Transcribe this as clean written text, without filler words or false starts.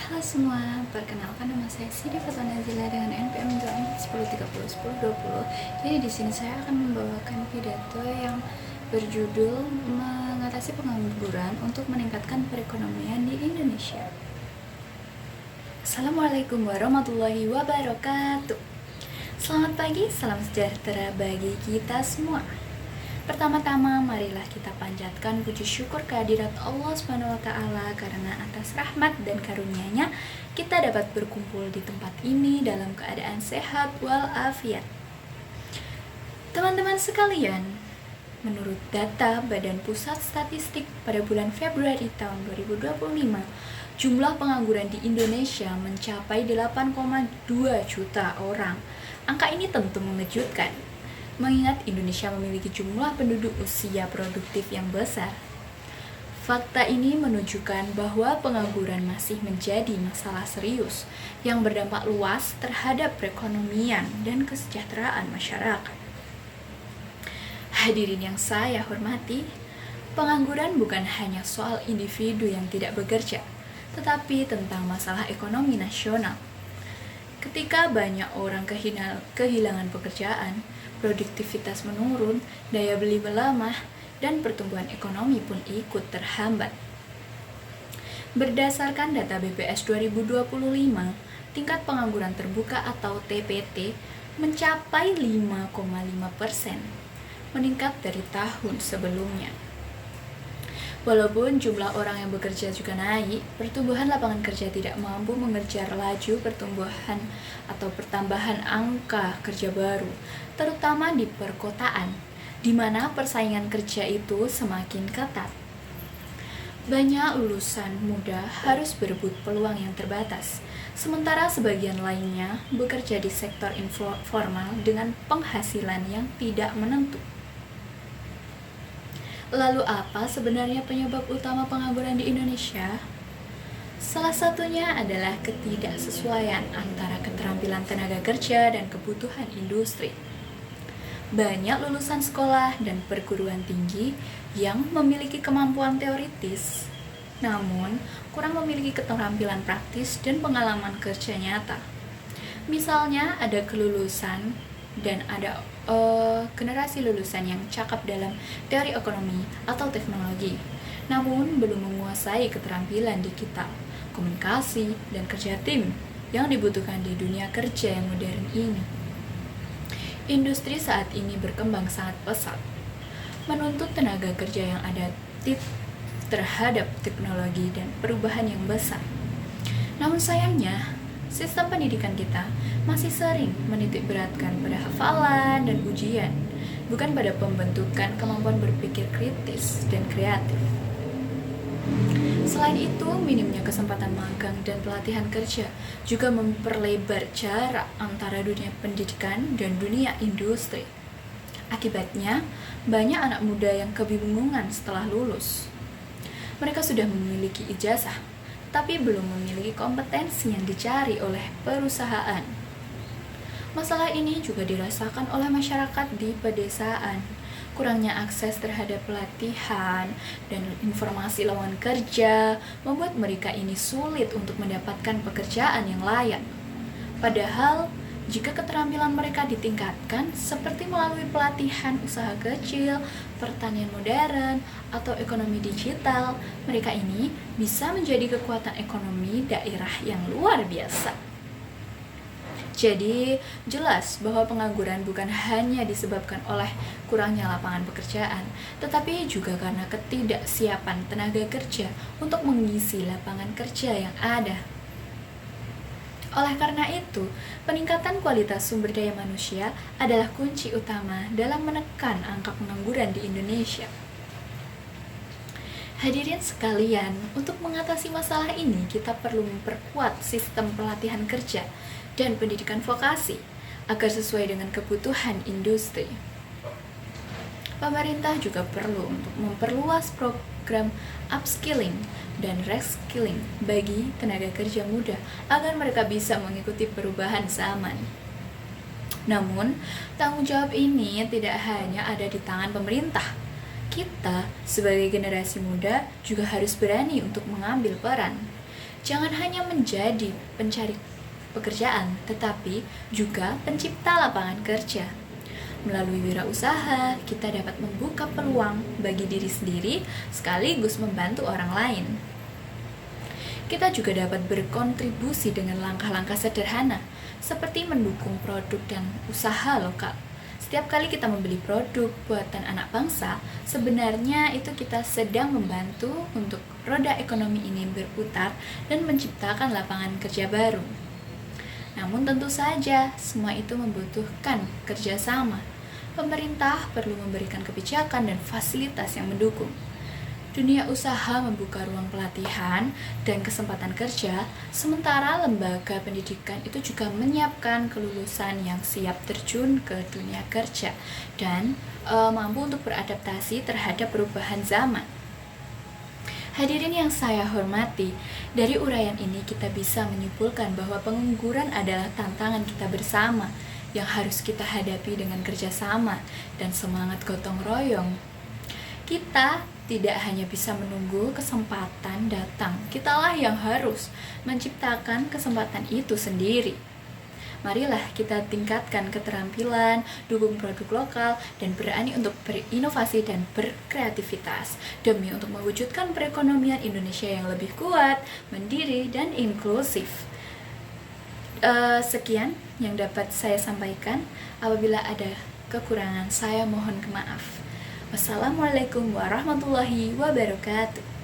Halo semua, perkenalkan nama saya Sidi Fatwa Nazila dengan NPM 10301020. Jadi di sini saya akan membawakan pidato yang berjudul mengatasi pengangguran untuk meningkatkan perekonomian di Indonesia. Assalamualaikum warahmatullahi wabarakatuh. Selamat pagi, salam sejahtera bagi kita semua. Pertama-tama, marilah kita panjatkan puji syukur kehadirat Allah SWT karena atas rahmat dan karunia-Nya kita dapat berkumpul di tempat ini dalam keadaan sehat walafiat. Teman-teman sekalian, menurut data Badan Pusat Statistik pada bulan Februari tahun 2025, jumlah pengangguran di Indonesia mencapai 8,2 juta orang. Angka ini tentu mengejutkan, mengingat Indonesia memiliki jumlah penduduk usia produktif yang besar. Fakta ini menunjukkan bahwa pengangguran masih menjadi masalah serius yang berdampak luas terhadap perekonomian dan kesejahteraan masyarakat. Hadirin yang saya hormati, pengangguran bukan hanya soal individu yang tidak bekerja, tetapi tentang masalah ekonomi nasional. Ketika banyak orang kehilangan pekerjaan, produktivitas menurun, daya beli melemah, dan pertumbuhan ekonomi pun ikut terhambat. Berdasarkan data BPS 2025, tingkat pengangguran terbuka atau TPT mencapai 5,5%, meningkat dari tahun sebelumnya. Walaupun jumlah orang yang bekerja juga naik, pertumbuhan lapangan kerja tidak mampu mengejar laju pertumbuhan atau pertambahan angka kerja baru, terutama di perkotaan, di mana persaingan kerja itu semakin ketat. Banyak lulusan muda harus berebut peluang yang terbatas, sementara sebagian lainnya bekerja di sektor informal dengan penghasilan yang tidak menentu. Lalu apa sebenarnya penyebab utama pengangguran di Indonesia? Salah satunya adalah ketidaksesuaian antara keterampilan tenaga kerja dan kebutuhan industri. Banyak lulusan sekolah dan perguruan tinggi yang memiliki kemampuan teoritis, namun kurang memiliki keterampilan praktis dan pengalaman kerja nyata. Misalnya ada kelulusan dan ada generasi lulusan yang cakap dalam teori ekonomi atau teknologi, namun belum menguasai keterampilan digital, komunikasi, dan kerja tim yang dibutuhkan di dunia kerja yang modern ini. Industri saat ini berkembang sangat pesat, menuntut tenaga kerja yang adaptif terhadap teknologi dan perubahan yang besar. Namun sayangnya, sistem pendidikan kita masih sering menitik beratkan pada hafalan dan ujian, bukan pada pembentukan kemampuan berpikir kritis dan kreatif. Selain itu, minimnya kesempatan magang dan pelatihan kerja juga memperlebar jarak antara dunia pendidikan dan dunia industri. Akibatnya, banyak anak muda yang kebingungan setelah lulus. Mereka sudah memiliki ijazah, tapi belum memiliki kompetensi yang dicari oleh perusahaan. Masalah ini juga dirasakan oleh masyarakat di pedesaan. Kurangnya akses terhadap pelatihan dan informasi lowongan kerja membuat mereka ini sulit untuk mendapatkan pekerjaan yang layak. Padahal, jika keterampilan mereka ditingkatkan seperti melalui pelatihan usaha kecil, pertanian modern, atau ekonomi digital, mereka ini bisa menjadi kekuatan ekonomi daerah yang luar biasa. Jadi, jelas bahwa pengangguran bukan hanya disebabkan oleh kurangnya lapangan pekerjaan, tetapi juga karena ketidaksiapan tenaga kerja untuk mengisi lapangan kerja yang ada. Oleh karena itu, peningkatan kualitas sumber daya manusia adalah kunci utama dalam menekan angka pengangguran di Indonesia. Hadirin sekalian, untuk mengatasi masalah ini, kita perlu memperkuat sistem pelatihan kerja dan pendidikan vokasi agar sesuai dengan kebutuhan industri. Pemerintah juga perlu untuk memperluas program upskilling dan reskilling bagi tenaga kerja muda agar mereka bisa mengikuti perubahan zaman. Namun, tanggung jawab ini tidak hanya ada di tangan pemerintah. Kita sebagai generasi muda juga harus berani untuk mengambil peran. Jangan hanya menjadi pencari pekerjaan, tetapi juga pencipta lapangan kerja. Melalui wirausaha, kita dapat membuka peluang bagi diri sendiri sekaligus membantu orang lain. Kita juga dapat berkontribusi dengan langkah-langkah sederhana, seperti mendukung produk dan usaha lokal. Setiap kali kita membeli produk buatan anak bangsa, sebenarnya itu kita sedang membantu untuk roda ekonomi ini berputar dan menciptakan lapangan kerja baru. Namun tentu saja, semua itu membutuhkan kerjasama. Pemerintah perlu memberikan kebijakan dan fasilitas yang mendukung. Dunia usaha membuka ruang pelatihan dan kesempatan kerja, sementara lembaga pendidikan itu juga menyiapkan kelulusan yang siap terjun ke dunia kerja dan mampu untuk beradaptasi terhadap perubahan zaman. Hadirin yang saya hormati, dari uraian ini kita bisa menyimpulkan bahwa pengangguran adalah tantangan kita bersama yang harus kita hadapi dengan kerjasama dan semangat gotong royong. Kita tidak hanya bisa menunggu kesempatan datang, kitalah yang harus menciptakan kesempatan itu sendiri. Marilah kita tingkatkan keterampilan, dukung produk lokal, dan berani untuk berinovasi dan berkreativitas demi untuk mewujudkan perekonomian Indonesia yang lebih kuat, mandiri, dan inklusif. Sekian yang dapat saya sampaikan. Apabila ada kekurangan, saya mohon maaf. Wassalamualaikum warahmatullahi wabarakatuh.